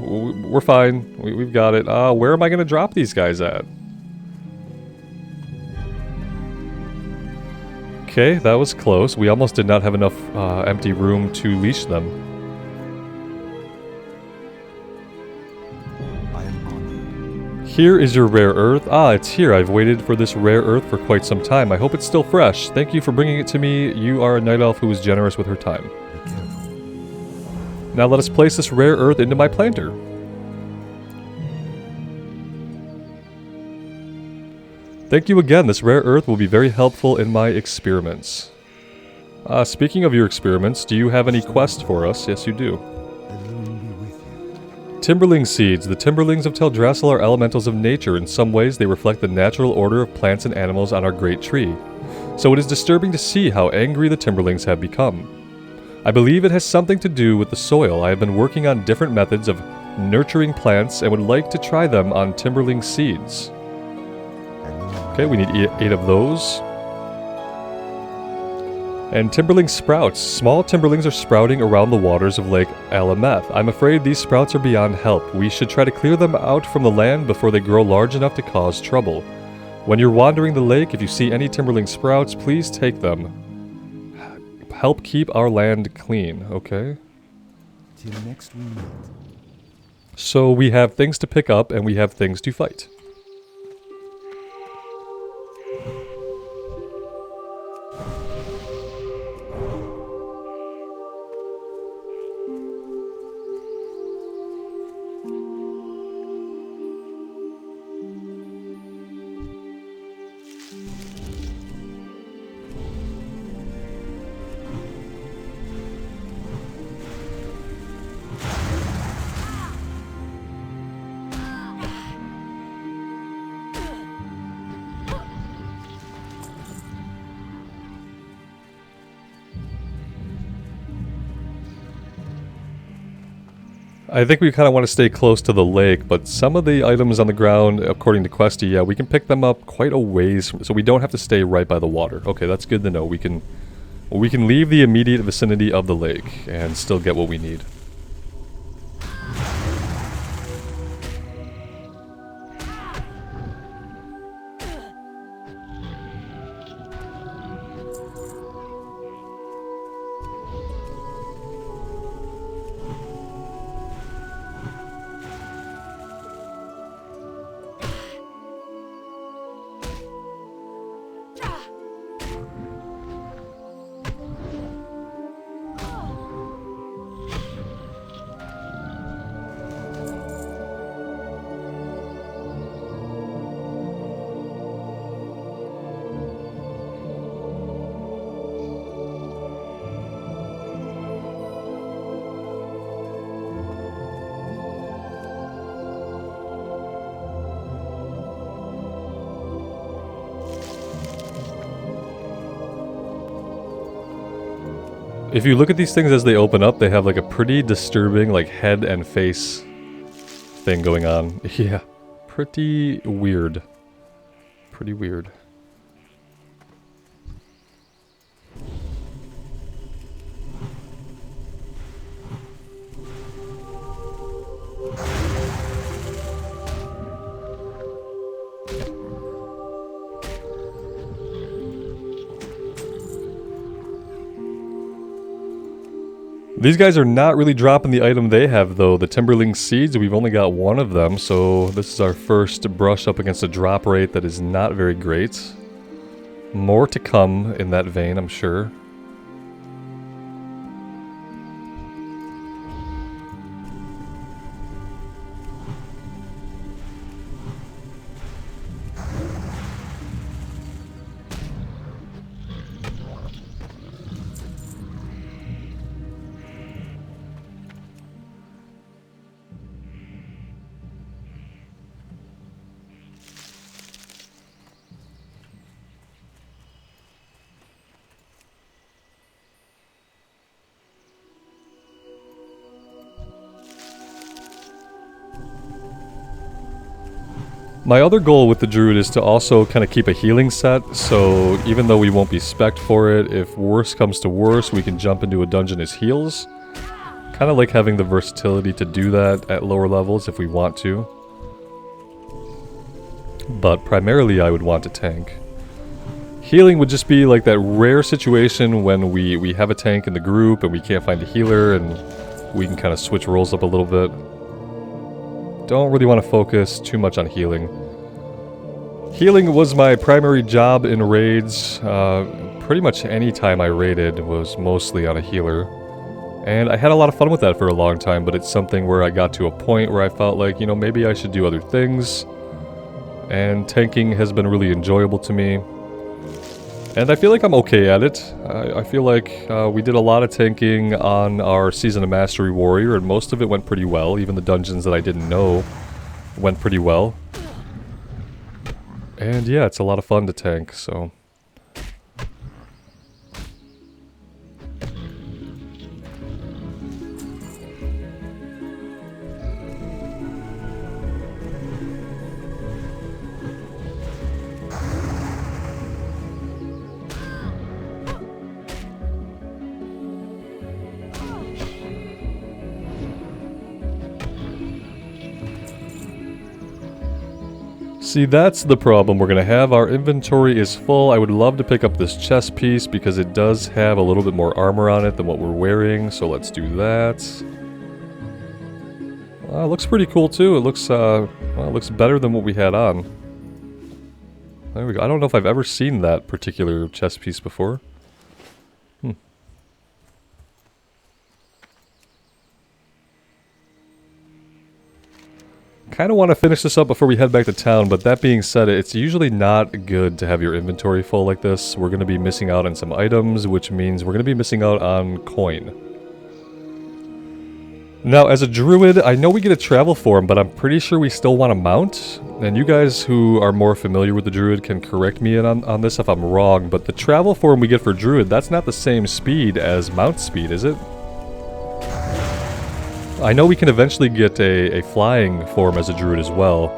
We're fine. We've got it. Where am I gonna drop these guys at? Okay, that was close. We almost did not have enough empty room to leash them. I am honored. Here is your rare earth. Ah, it's here. I've waited for this rare earth for quite some time. I hope it's still fresh. Thank you for bringing it to me. You are a night elf who was generous with her time. Be careful. Now let us place this rare earth into my planter. Thank you again. This rare earth will be very helpful in my experiments. Speaking of your experiments, do you have any quest for us? Yes, you do. The loon be with you. Timberling seeds. The Timberlings of Teldrassil are elementals of nature. In some ways, they reflect the natural order of plants and animals on our great tree. So it is disturbing to see how angry the Timberlings have become. I believe it has something to do with the soil. I have been working on different methods of nurturing plants and would like to try them on Timberling seeds. Okay, we need 8 of those. And Timberlink Sprouts. Small Timberlings are sprouting around the waters of Lake Alameth. I'm afraid these sprouts are beyond help. We should try to clear them out from the land before they grow large enough to cause trouble. When you're wandering the lake, if you see any Timberlink Sprouts, please take them. Help keep our land clean, okay? Till next we meet. So we have things to pick up and we have things to fight. I think we kind of want to stay close to the lake, but some of the items on the ground, according to Questie, yeah, we can pick them up quite a ways, so we don't have to stay right by the water. Okay, that's good to know. We can leave the immediate vicinity of the lake and still get what we need. If you look at these things as they open up, they have like a pretty disturbing like head and face thing going on. Yeah, pretty weird. Pretty weird. These guys are not really dropping the item they have though, the Timberling Seeds. We've only got one of them, so this is our first brush up against a drop rate that is not very great. More to come in that vein, I'm sure. My other goal with the Druid is to also kind of keep a healing set, so even though we won't be spec'd for it, if worse comes to worse, we can jump into a dungeon as heals. Kind of like having the versatility to do that at lower levels if we want to. But primarily I would want to tank. Healing would just be like that rare situation when we have a tank in the group and we can't find a healer and we can kind of switch roles up a little bit. Don't really want to focus too much on healing. Healing was my primary job in raids. Pretty much any time I raided was mostly on a healer. And I had a lot of fun with that for a long time, but it's something where I got to a point where I felt like, you know, maybe I should do other things. And tanking has been really enjoyable to me. And I feel like I'm okay at it. I feel like we did a lot of tanking on our Season of Mastery Warrior, and most of it went pretty well. Even the dungeons that I didn't know went pretty well. And yeah, it's a lot of fun to tank, so... See, that's the problem we're gonna have. Our inventory is full. I would love to pick up this chest piece because it does have a little bit more armor on it than what we're wearing, so let's do that. It looks pretty cool too. It looks, well, it looks better than what we had on. There we go. I don't know if I've ever seen that particular chest piece before. Kind of want to finish this up before we head back to town, but that being said, it's usually not good to have your inventory full like this. We're going to be missing out on some items, which means we're going to be missing out on coin. Now, as a druid, I know we get a travel form, but I'm pretty sure we still want to mount. And you guys who are more familiar with the druid can correct me on this if I'm wrong, but the travel form we get for druid, that's not the same speed as mount speed, is it? I know we can eventually get a flying form as a druid as well,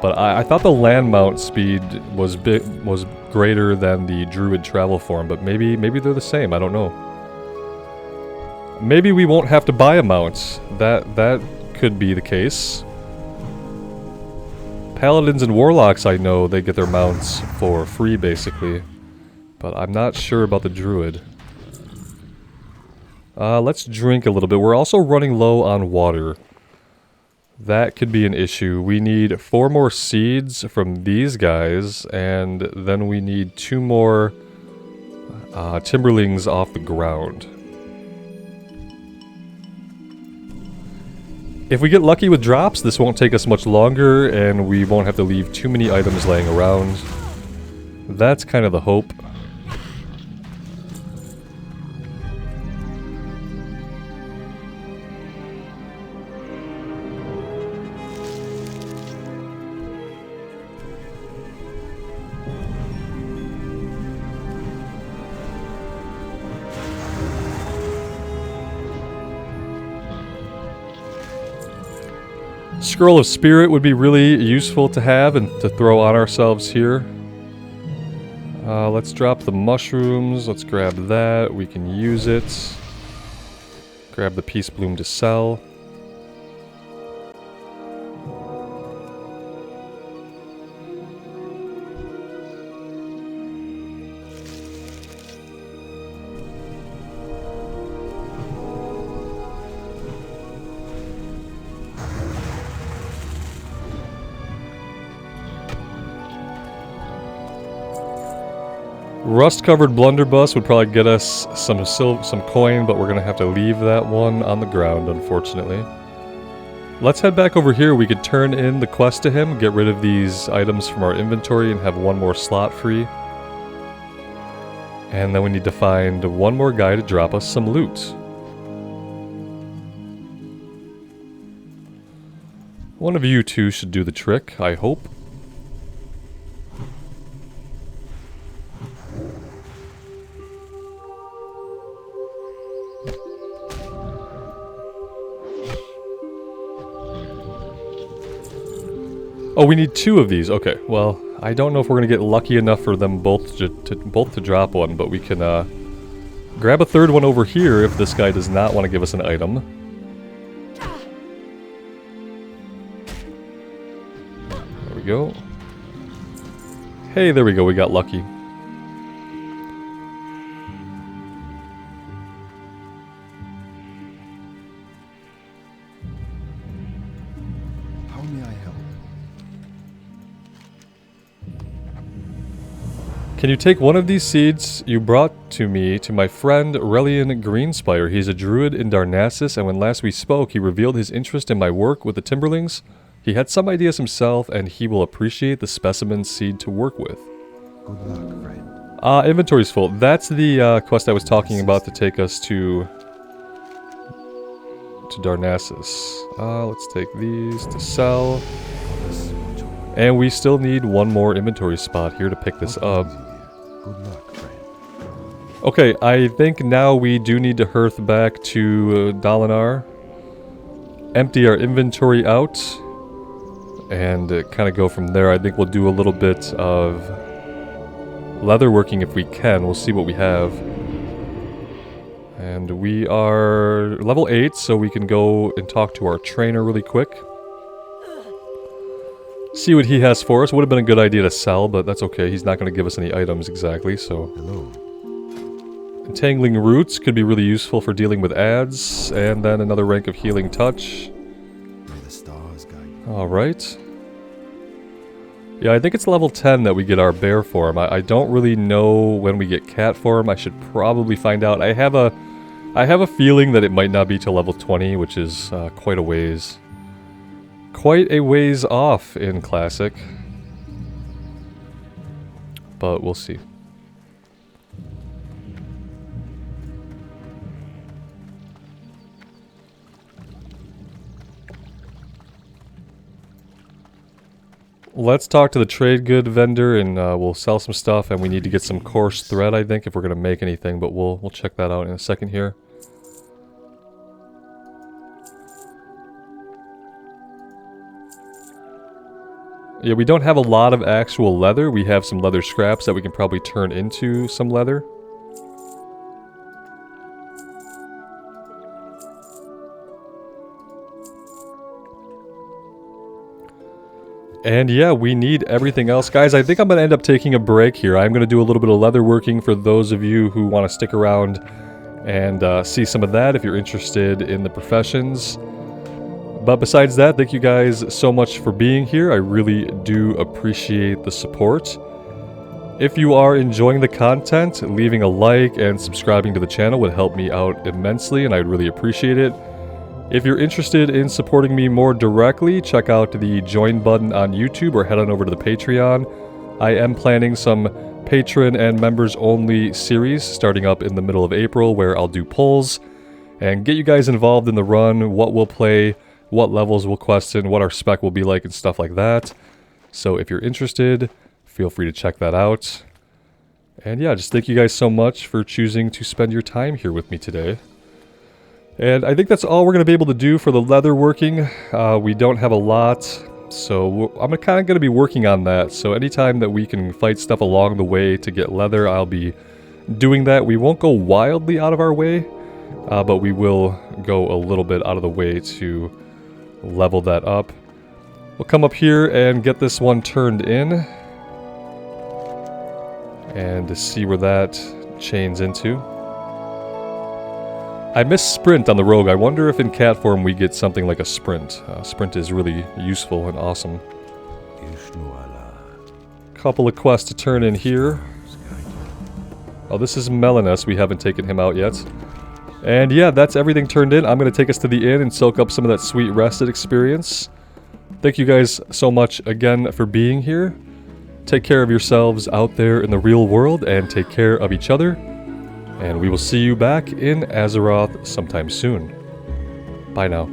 but I thought the land mount speed was greater than the druid travel form, but maybe they're the same, I don't know. Maybe we won't have to buy a mount. That could be the case. Paladins and warlocks, I know they get their mounts for free basically, but I'm not sure about the druid. Let's drink a little bit. We're also running low on water. That could be an issue. We need 4 more seeds from these guys, and then we need 2 more timberlings off the ground. If we get lucky with drops, this won't take us much longer, and we won't have to leave too many items laying around. That's kind of the hope. Scroll of Spirit would be really useful to have and to throw on ourselves here. Let's drop the mushrooms. Let's grab that. We can use it. Grab the Peace Bloom to sell. Rust-covered blunderbuss would probably get us some coin, but we're gonna have to leave that one on the ground, unfortunately. Let's head back over here. We could turn in the quest to him, get rid of these items from our inventory, and have 1 more slot free. And then we need to find 1 more guy to drop us some loot. One of you two should do the trick, I hope. Oh, we need 2 of these. Okay, well, I don't know if we're gonna get lucky enough for them both to drop one, but we can grab a 3rd one over here if this guy does not want to give us an item. There we go. Hey, there we go. We got lucky. How may I help? Can you take one of these seeds you brought to me to my friend Relian Greenspire? He's a druid in Darnassus, and when last we spoke, he revealed his interest in my work with the Timberlings. He had some ideas himself, and he will appreciate the specimen seed to work with. Good luck, friend. Inventory's full. That's the quest I was talking about to take us to Darnassus. Let's take these to sell. And we still need one more inventory spot here to pick this up. Good luck, friend. Okay, I think now we do need to hearth back to Dalinar. Empty our inventory out. And kind of go from there. I think we'll do a little bit of leatherworking if we can. We'll see what we have. And we are level 8, so we can go and talk to our trainer really quick. See what he has for us. Would have been a good idea to sell, but that's okay. He's not going to give us any items exactly, so... Hello. Entangling Roots could be really useful for dealing with ads. And then another rank of Healing Touch. May the stars guide you. Alright. Yeah, I think it's level 10 that we get our bear form. I don't really know when we get cat form. I should probably find out. I have a feeling that it might not be till level 20, which is quite a ways. Quite a ways off in Classic. But we'll see. Let's talk to the trade good vendor and we'll sell some stuff, and we need to get some coarse thread, I think, if we're going to make anything, but we'll check that out in a second here. Yeah, we don't have a lot of actual leather. We have some leather scraps that we can probably turn into some leather. And yeah, we need everything else. Guys, I think I'm going to end up taking a break here. I'm going to do a little bit of leatherworking for those of you who want to stick around and see some of that if you're interested in the professions. But besides that, thank you guys so much for being here. I really do appreciate the support. If you are enjoying the content, leaving a like and subscribing to the channel would help me out immensely, and I'd really appreciate it. If you're interested in supporting me more directly, check out the join button on YouTube or head on over to the Patreon. I am planning some patron and members only series starting up in the middle of April where I'll do polls and get you guys involved in the run, what we'll play, what levels we'll quest in, what our spec will be like, and stuff like that. So if you're interested, feel free to check that out. And yeah, just thank you guys so much for choosing to spend your time here with me today. And I think that's all we're going to be able to do for the leatherworking. We don't have a lot, so I'm kind of going to be working on that. So anytime that we can fight stuff along the way to get leather, I'll be doing that. We won't go wildly out of our way, but we will go a little bit out of the way to level that up. We'll come up here and get this one turned in. And to see where that chains into. I missed sprint on the rogue. I wonder if in cat form we get something like a sprint. Sprint is really useful and awesome. Couple of quests to turn in here. Oh, this is Melanus. We haven't taken him out yet. And yeah, that's everything turned in. I'm going to take us to the inn and soak up some of that sweet rested experience. Thank you guys so much again for being here. Take care of yourselves out there in the real world and take care of each other. And we will see you back in Azeroth sometime soon. Bye now.